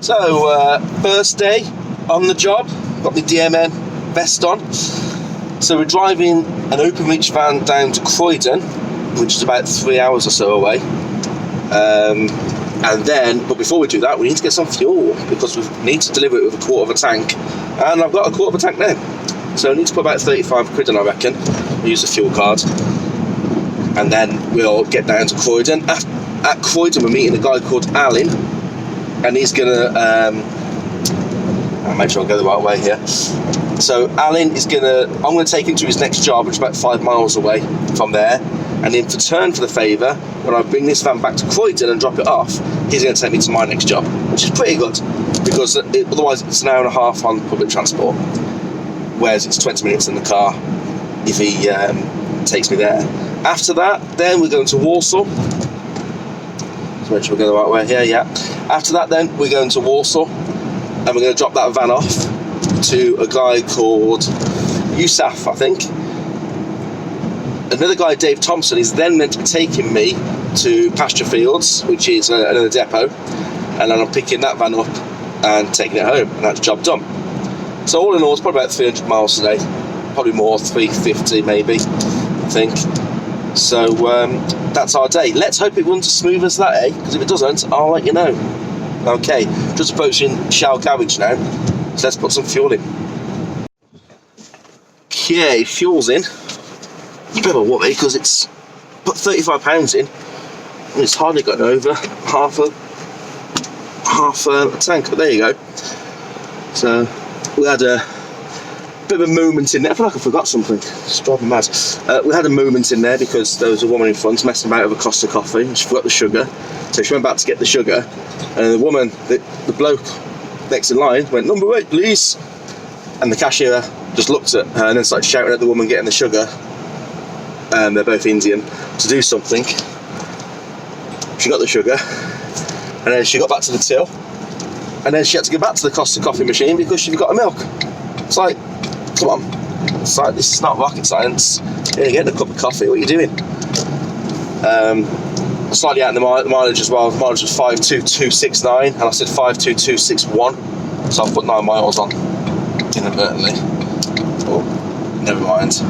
So, first day on the job, got my DMN vest on. So we're driving an open reach van down to Croydon, which is about 3 hours or so away. And then, but before we do that, we need to get some fuel because we need to deliver it with a quarter of a tank. And I've got a quarter of a tank now. So I need to put about 35 quid in, I reckon. We'll use the fuel card. And then we'll get down to Croydon. At Croydon, we're meeting a guy called Alot. And he's gonna, I'll make sure I go the right way here. So Alot is I'm gonna take him to his next job, which is about 5 miles away from there. And in return for the favour, when I bring this van back to Croydon and drop it off, he's gonna take me to my next job, which is pretty good, because otherwise it's an hour and a half on public transport, whereas it's 20 minutes in the car if he takes me there. After that, then we're going to Warsaw. Let's make sure we go the right way here, yeah. After that then, we're going to Warsaw, and we're going to drop that van off to a guy called Yusuf, I think. Another guy, Dave Thompson, is then meant to be taking me to Pasture Fields, which is another depot, and then I'm picking that van up and taking it home, and that's job done. So all in all, it's probably about 300 miles today, probably more, 350 maybe, I think. So that's our day. Let's hope it runs as smooth as that, eh? Because if it doesn't, I'll let you know. Okay, just approaching Shell Garage now, so let's put some fuel in. Okay, fuel's in. You better worry, because it's put £35 in, and it's hardly gotten over half a tank. But there you go. So we had a bit of a moment in there. I feel like I forgot something. It's driving me mad. We had a moment in there because there was a woman in front messing about with a Costa coffee, and she forgot the sugar. So she went back to get the sugar, and the woman, the bloke next in line, went, "Number 8, please." And the cashier just looked at her and then started shouting at the woman getting the sugar. They're both Indian, to do something. She got the sugar, and then she got back to the till, and then she had to go back to the Costa coffee machine because she forgot her milk. It's like, come on, it's like, this is not rocket science. You're getting a cup of coffee, what are you doing? Slightly out in the mileage as well. The mileage was 52269, and I said 52261, so I put 9 miles on inadvertently. Oh, never mind.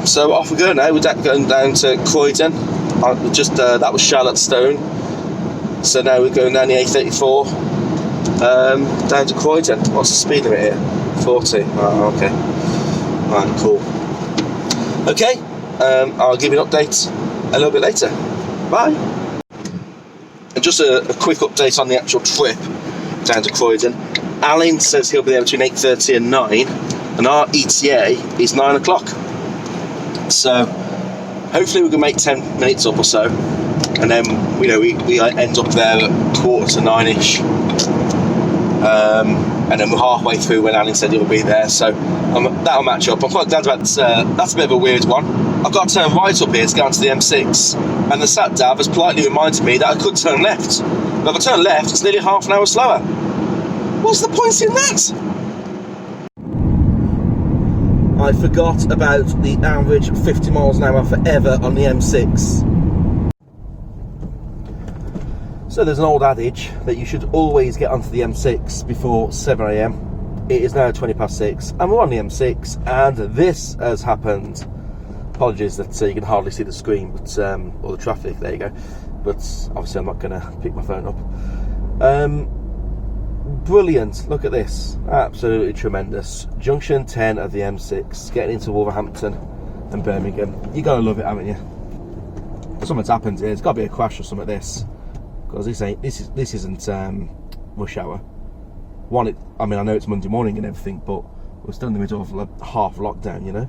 So off we go now. We're going down to Croydon. That was Charlotte Stone. So now we're going down the A34 down to Croydon. What's the speed limit here? 40. Oh, okay. Right, cool. Okay, I'll give you an update a little bit later. Bye. And just a quick update on the actual trip down to Croydon. Alan says he'll be there between 8:30 and 9, and our ETA is 9 o'clock. So hopefully we can make 10 minutes up or so, and then we end up there at 8:45ish, and then we're halfway through when Alan said he'll be there, so that'll match up. I'm quite glad about that's a bit of a weird one. I've got to turn right up here to get onto the M6, and the sat nav has politely reminded me that I could turn left, but if I turn left it's nearly half an hour slower. What's the point in that? I forgot about the average 50 miles an hour forever on the M6. So there's an old adage that you should always get onto the M6 before 7 AM. It is now 6:20, and we're on the M6, and this has happened. Apologies that you can hardly see the screen, but or the traffic, there you go. But obviously I'm not going to pick my phone up. Brilliant, look at this, absolutely tremendous. Junction 10 of the M6, getting into Wolverhampton and Birmingham. You gotta love it, haven't you? Something's happened here, it's gotta be a crash or something like this, because this isn't rush hour. I mean, I know it's Monday morning and everything, but we're still in the middle of a half lockdown, you know?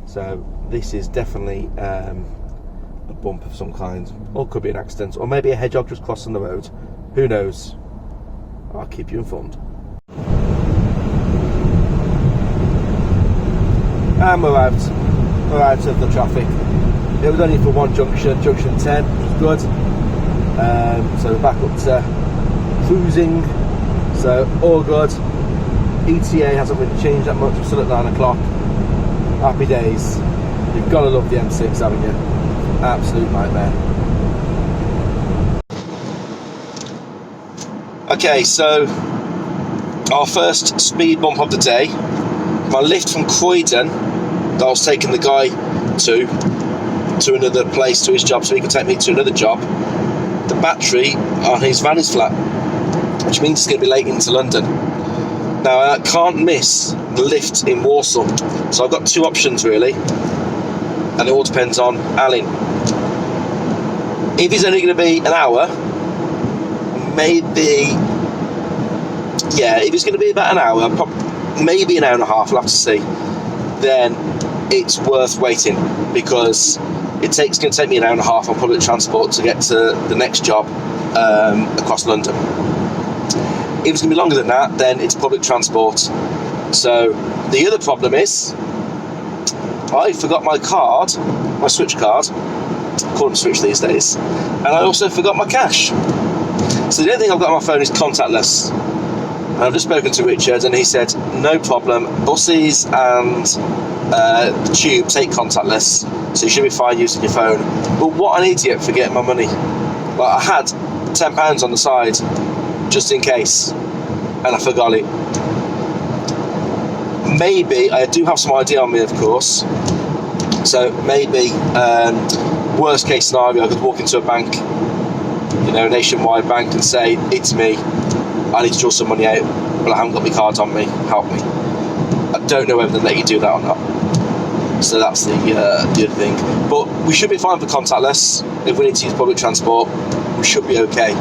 So this is definitely a bump of some kind, or it could be an accident, or maybe a hedgehog just crossing the road, who knows? I'll keep you informed. And we're out of the traffic. It was only for one junction 10, which was good. So we're back up to cruising, so all good. ETA hasn't really changed that much, we're still at 9 o'clock. Happy days. You've got to love the M6, haven't you? Absolute nightmare. Okay, so our first speed bump of the day. My lift from Croydon that I was taking the guy to another place, to his job, so he could take me to another job. The battery on his van is flat, which means he's going to be late into London. Now I can't miss the lift in Warsaw, so I've got two options really, and it all depends on Alan. If he's only going to be an hour, maybe, yeah, if it's going to be about an hour, maybe an hour and a half, I'll have to see, then it's worth waiting, because it's going to take me an hour and a half on public transport to get to the next job across London. If it's going to be longer than that, then it's public transport. So the other problem is I forgot my card, my Switch card, call them Switch these days, and I also forgot my cash. So the only thing I've got on my phone is contactless. And I've just spoken to Richard and he said no problem, buses and the tube take contactless, so you should be fine using your phone. But what an idiot for getting my money. Like, I had £10 on the side just in case, and I forgot it. Maybe I do have some ID on me, of course, so maybe worst case scenario, I could walk into a bank, you know, a nationwide bank, and say, it's me, I need to draw some money out, but I haven't got my cards on me, help me. I don't know whether they let you do that or not, so that's the other thing. But we should be fine for contactless. If we need to use public transport, we should be okay.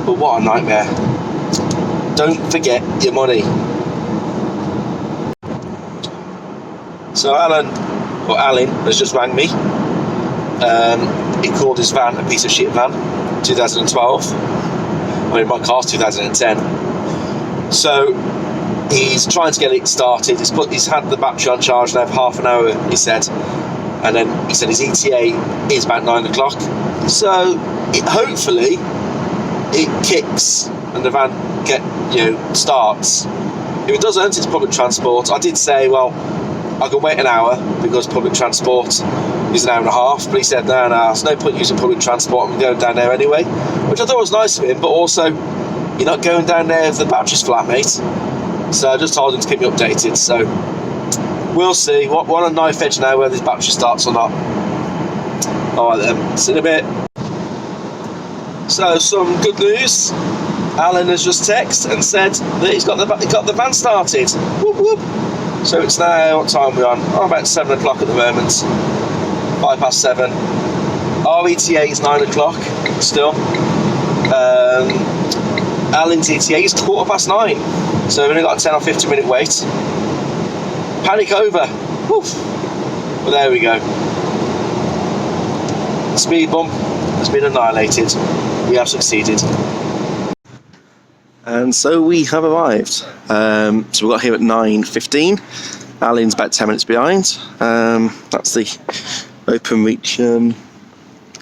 But what a nightmare. Don't forget your money. So Alan has just rang me. He called his van a piece of shit van, 2012. I mean, my car's 2010. So he's trying to get it started. He's had the battery on charge now for half an hour, he said. And then he said his ETA is about 9 o'clock. So hopefully it kicks and the van starts. If it doesn't, it's public transport. I did say, well, I can wait an hour because public transport is an hour and a half, but he said no, there's no point using public transport, I'm going down there anyway, which I thought was nice of him, but also you're not going down there if the battery's flat, mate. So I just told him to keep me updated. So we'll see. What on a knife edge now whether this battery starts or not. Alright then, see you in a bit. So some good news. Alan has just texted and said that he's got the van started. Whoop whoop. So it's now, what time are we on? Oh, about 7 o'clock at the moment. 7:05. Our ETA is 9 o'clock still. Alan's ETA is 9:15. So we've only got a 10 or 15 minute wait. Panic over. Woof. Well, there we go. The speed bump has been annihilated. We have succeeded. And so we have arrived. So we got here at 9:15. Alan's about 10 minutes behind. That's the open reach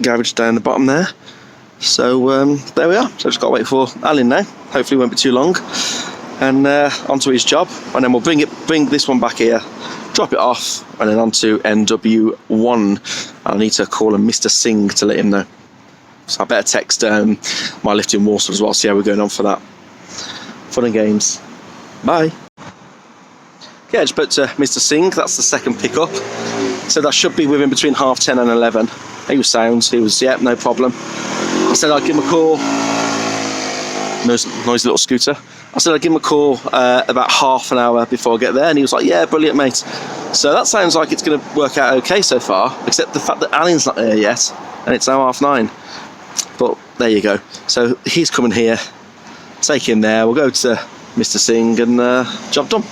garage down the bottom there. So there we are. So I've just got to wait for Alan now. Hopefully it won't be too long. And onto his job. And then we'll bring this one back here, drop it off, and then onto NW1. I need to call him Mr. Singh to let him know. So I better text my lift in Warsaw as well, see how we're going on for that. Fun and games. Bye. Yeah, I just spoke to Mr. Singh. That's the second pickup. So that should be within between 10:30 and 11. He was sound. He was, yeah, no problem. I said I'd give him a call. Noisy little scooter. I said I'd give him a call about half an hour before I get there, and he was like, yeah, brilliant, mate. So that sounds like it's going to work out okay so far, except the fact that Alan's not there yet, and it's now 9:30. But there you go. So he's coming here. Take him there, we'll go to Mr. Singh, and job done.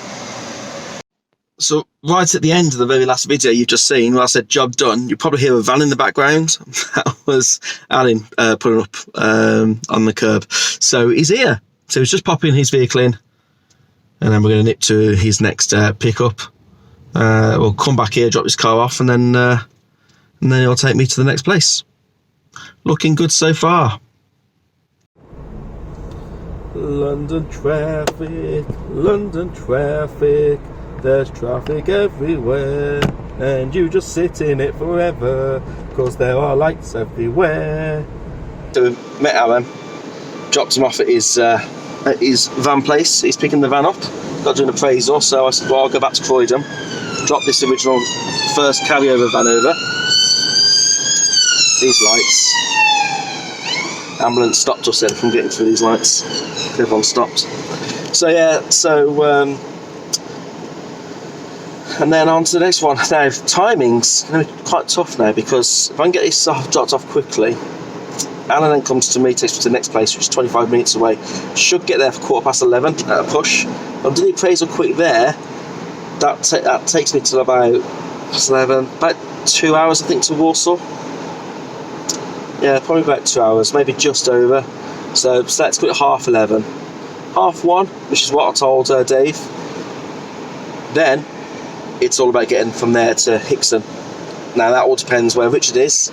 So right at the end of the very last video you've just seen, where I said job done, you probably hear a van in the background. That was Alan pulling up on the curb. So he's here. So he's just popping his vehicle in, and then we're going to nip to his next pickup. We'll come back here, drop his car off, and then he'll take me to the next place. Looking good so far. London traffic, there's traffic everywhere, and you just sit in it forever, cause there are lights everywhere. So we've met Alan, dropped him off at his van place. He's picking the van up. Got to do an appraisal, so I said, well, I'll go back to Croydon, drop this original first carryover van over. These lights. Ambulance stopped us then from getting through these lights. Everyone stopped. So yeah, and then on to the next one. Now, timing's going to be quite tough now, because if I can get this dropped off quickly, Alan then comes to me, takes me to the next place, which is 25 minutes away. Should get there for 11:15 at a push. I'm doing the appraisal quick there. That takes me till about 11, about 2 hours, I think, to Warsaw. Yeah, probably about 2 hours, maybe just over. So let's put it 11:30. 1:30, which is what I told Dave. Then it's all about getting from there to Hickson. Now that all depends where Richard is.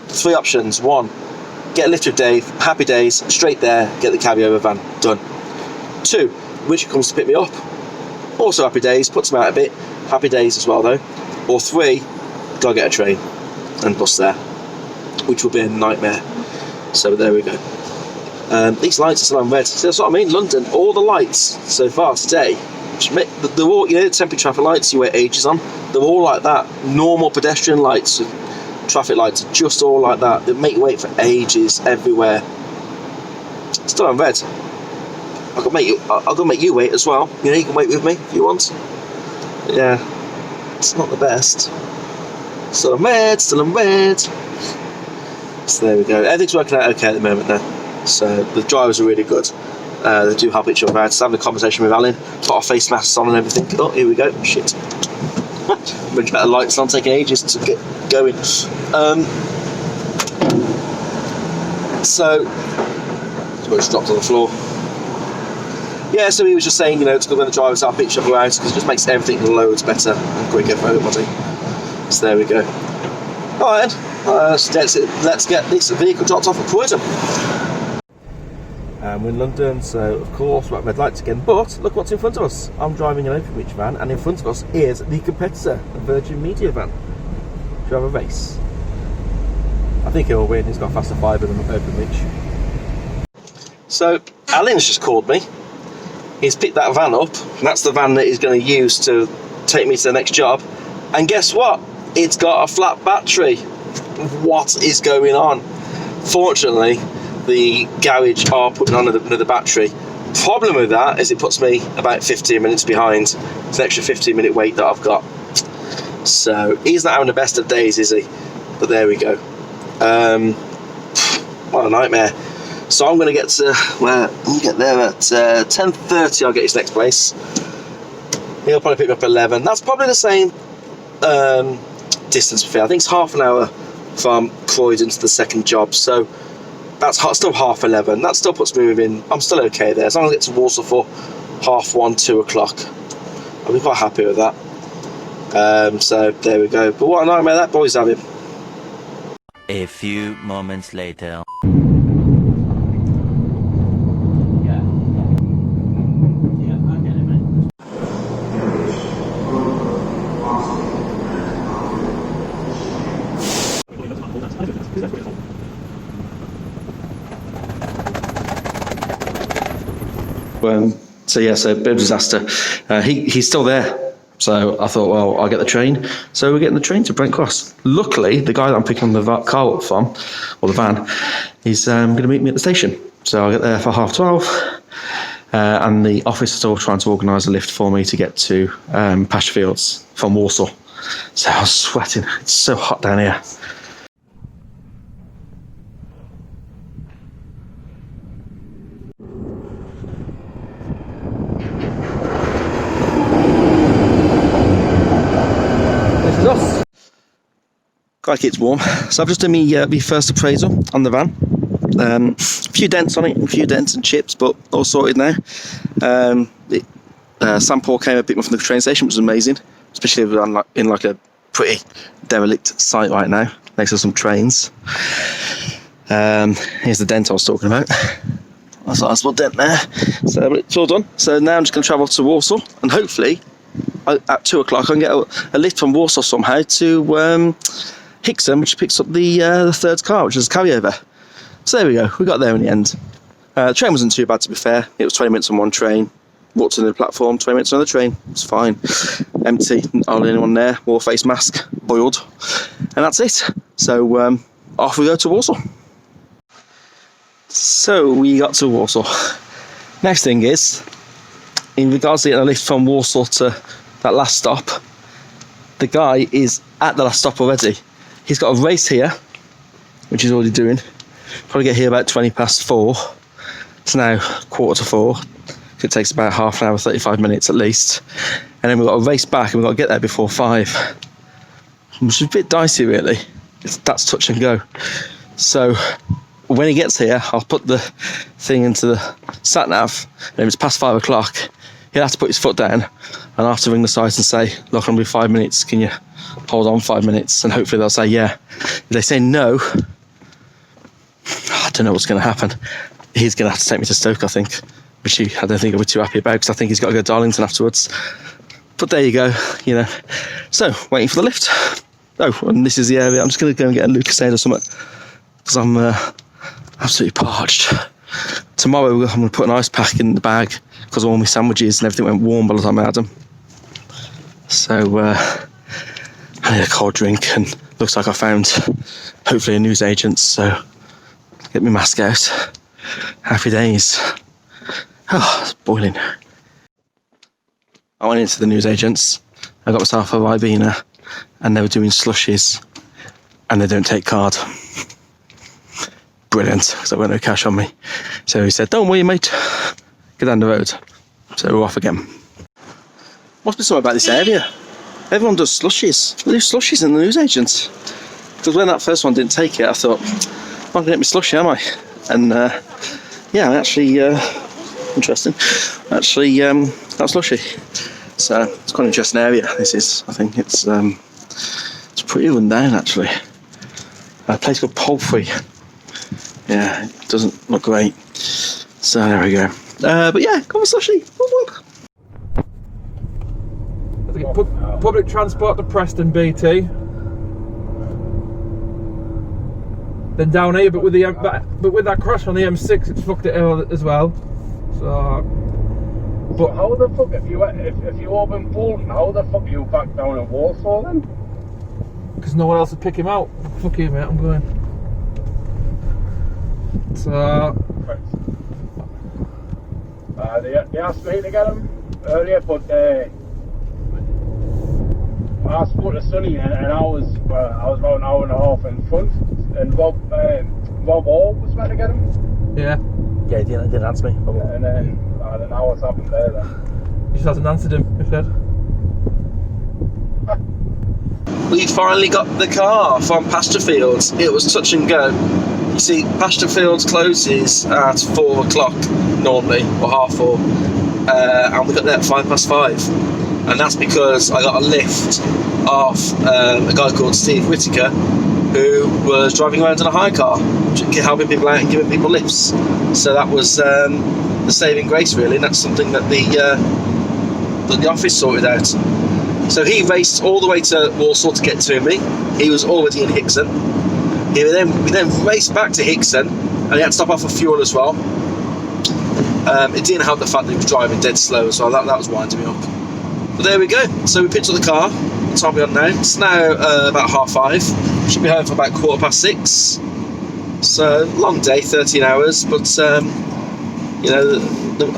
3 options. 1, get a lift with Dave, happy days, straight there, get the carryover van, done. 2, Richard comes to pick me up, also happy days, puts him out a bit, happy days as well though. Or 3, gotta get a train and bus there, which will be a nightmare. So there we go. These lights are still on red. So that's what I mean, London, all the lights so far today, they're all, you know, temporary traffic lights you wait ages on, they're all like that. Normal pedestrian lights, traffic lights are just all like that. They make you wait for ages everywhere. Still on red. I'll go make you wait as well. You know, you can wait with me if you want. But yeah, it's not the best. Still on red, still on red. So there we go. Everything's working out okay at the moment now. So the drivers are really good. They do help each other out. So having a conversation with Alan, put our face masks on and everything. Oh, here we go. Shit. Much better lights on, taking ages to get going. So it's dropped on the floor. Yeah, so he was just saying, you know, it's good when the drivers help each other out, because it just makes everything loads better and quicker for everybody. So there we go. Alright, let's get this vehicle dropped off at Croydon. We're in London, so of course we're at red lights again, but look what's in front of us. I'm driving an Openreach van, and in front of us is the competitor, a Virgin Media van. Do you have a race? I think he'll win. He's got a faster fibre than Openreach. So Alan's just called me. He's picked that van up, and that's the van that he's going to use to take me to the next job. And guess what? It's got a flat battery. What is going on? Fortunately, the garage are putting on another battery. Problem with that is it puts me about 15 minutes behind. It's an extra 15-minute wait that I've got. So he's not having the best of days, is he? But there we go. What a nightmare. So I'm going to get to where I'll get there at 10:30. I'll get his next place. He'll probably pick me up at 11. That's probably the same distance for me. I think it's half an hour from Croydon to the second job. So that's still 11:30. That still puts me within. I'm still okay there. As long as I get to Warsaw for 1:30, 2 o'clock, I'll be quite happy with that. So there we go. But what a nightmare that boy's having. A few moments later. So yeah, so bit of disaster. He's still there. So I thought, well, I'll get the train. So we're getting the train to Brent Cross. Luckily, the guy that I'm picking the car up from, or the van, is going to meet me at the station. So I'll get there for 12:30. And the office is still trying to organise a lift for me to get to Pasture Fields from Warsaw. So I was sweating. It's so hot down here. Crikey, it's warm. So I've just done my first appraisal on the van. A few dents on it, a few dents and chips, but all sorted now. Sam Paul came and picked me from the train station, which was amazing, especially if I'm in like a pretty derelict site right now, next to some trains. Here's the dent I was talking about. That's a nice little dent there. So it's all done. So now I'm just going to travel to Warsaw, and hopefully at 2 o'clock I can get a lift from Warsaw somehow to Hickson, which picks up the third car, which is a carryover. So there we go, we got there in the end. The train wasn't too bad, to be fair. It was 20 minutes on one train, walked to the platform, 20 minutes on the train. It's fine. Empty, hardly anyone there, wore a face mask, boiled, and that's it. So off we go to Warsaw. So we got to Warsaw. Next thing is, in regards to getting a lift from Warsaw to that last stop, the guy is at the last stop already. He's got a race here, which he's already doing. Probably get here about 4:20. It's now 4:45. It takes about half an hour, 35 minutes at least. And then we've got to race back and we've got to get there before 5. Which is a bit dicey, really. That's touch and go. So when he gets here, I'll put the thing into the sat nav, and if it's past 5 o'clock, he'll have to put his foot down, and I'll have to ring the site and say, look, I'm going to be 5 minutes, can you hold on 5 minutes? And hopefully they'll say yeah. If they say no, I don't know what's going to happen. He's going to have to take me to Stoke, I think, which I don't think he'll be too happy about, because I think he's got to go to Darlington afterwards. But there you go, you know. So, waiting for the lift. Oh, and this is the area. I'm just going to go and get a Lucasade or something, because I'm absolutely parched. Tomorrow I'm going to put an ice pack in the bag, because all my sandwiches and everything went warm by the time I had them. So I need a cold drink, and looks like I found hopefully a newsagent, so get my mask out. Happy days. Oh, it's boiling. I went into the newsagents, I got myself a Ribena, and they were doing slushies, and they don't take card. Brilliant, because I've got no cash on me. So he said, don't worry mate, get down the road. So we're off again. Must be something about this area. Everyone does slushies. They do slushies in the newsagents. Because when that first one didn't take it, I thought, I'm not going to get me slushy, am I? And yeah, I actually, interesting, actually got slushy. So it's quite an interesting area, this is. I think it's pretty run down, actually. A place called Palfrey. Yeah, it doesn't look great. So there we go. But yeah, go on slushy. I think public transport to Preston BT. Then down here, but with that crash on the M6, it's fucked it as well. So, but so how the fuck if you open Bolton, how the fuck are you back down in Warsaw then? Because no one else would pick him out. Fuck you, mate. I'm going. So. They asked me to get him earlier, but I spoke to Sonny and I was about an hour and a half in front, and Rob Hall was meant to get him. Yeah. Yeah, he didn't answer me. And then I don't know what's happened there then. You just hasn't answered him, he said. We finally got the car from Pasterfields. It was touch and go. You see, Pasterfields closes at 4 o'clock normally, or 4:30, and we got there at 5:05. And that's because I got a lift off a guy called Steve Whittaker, who was driving around in a hire car, helping people out and giving people lifts. So that was the saving grace, really, and that's something that the office sorted out. So he raced all the way to Warsaw to get to me. He was already in Hickson. We then raced back to Hickson, and he had to stop off for fuel as well. It didn't help the fact that he was driving dead slow as well. That was winding me up. But there we go. So we picked up the car. What time are we on now? It's now about 5:30. Should be home for about 6:15. So long day, 13 hours. But you know,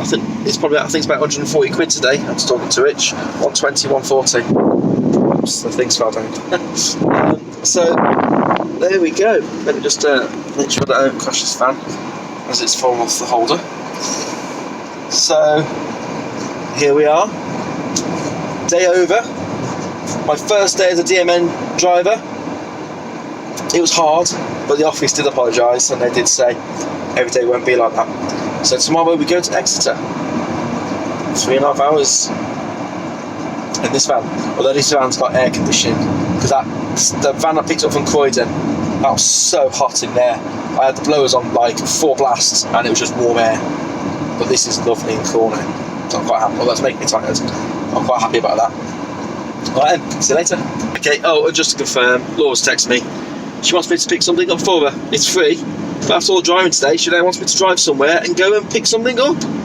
I think it's about 140 quid today. I was talking to Rich. 120, 140. Oops, the things fell down. So there we go. Let me just make sure that I don't crash this fan as it's fallen off the holder. So here we are. Day over. My first day as a DMN driver. It was hard, but the office did apologise, and they did say every day won't be like that. So tomorrow we go to Exeter. 3.5 hours in this van. Although this van's got air conditioning, because the van I picked up from Croydon, that was so hot in there. I had the blowers on like 4 blasts, and it was just warm air. But this is lovely and cool now. So I'm quite happy. Well, that's making me tired. I'm quite happy about that. Right then, see you later. Okay, and just to confirm, Laura's texted me. She wants me to pick something up for her. It's free, But after all driving today, Sinead wants me to drive somewhere and go and pick something up.